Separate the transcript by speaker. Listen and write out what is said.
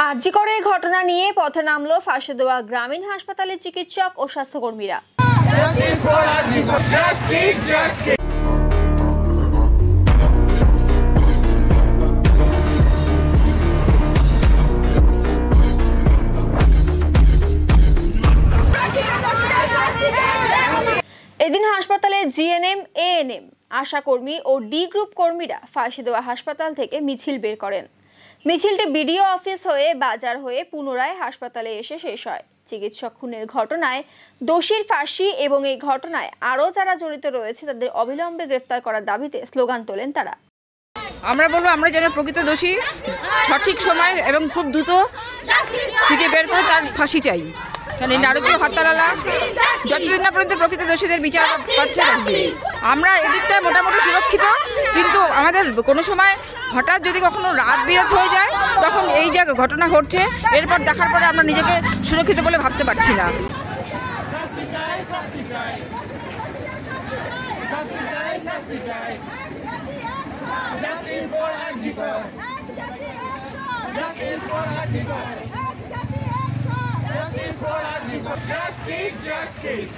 Speaker 1: আরজি করের ঘটনা নিয়ে পথে নামল ফাঁসি দেওয়া গ্রামীণ হাসপাতালের চিকিৎসক ও স্বাস্থ্যকর্মীরা। এদিন হাসপাতালে জিএনএম, এএনএম, আশাকর্মী ও ডি গ্রুপ কর্মীরা ফাঁসি দেওয়া হাসপাতাল থেকে মিছিল বের করেন। মিছিলটি বিডিও অফিস হয়ে বাজার হয়ে পুনরায় হাসপাতালে এসে শেষ হয়। চিকিৎসক খুনের ঘটনায় দোষীর ফাঁসি এবং এই ঘটনায় আরও যারা জড়িত রয়েছে তাদের অবিলম্বে গ্রেফতার করার দাবিতে স্লোগান তোলেন তারা।
Speaker 2: আমরা বলবো আমরা যেন প্রকৃত দোষী সঠিক সময় এবং খুব দ্রুত খুঁজে বের করে তার ফাঁসি চাই। কারণ এই নারকীয় হত্যালালা যতদিন না পর্যন্ত প্রকৃত দোষীদের বিচার পাচ্ছে আমরা এদিকটা মোটামুটি সুরক্ষিত, কিন্তু আমাদের কোনো সময় হঠাৎ যদি কখনো রাত বিরাত হয়ে যায় তখন এই যে ঘটনা ঘটছে এরপর দেখার পরে আমরা নিজেকে সুরক্ষিত বলে ভাবতে পারছি না।
Speaker 3: Justice!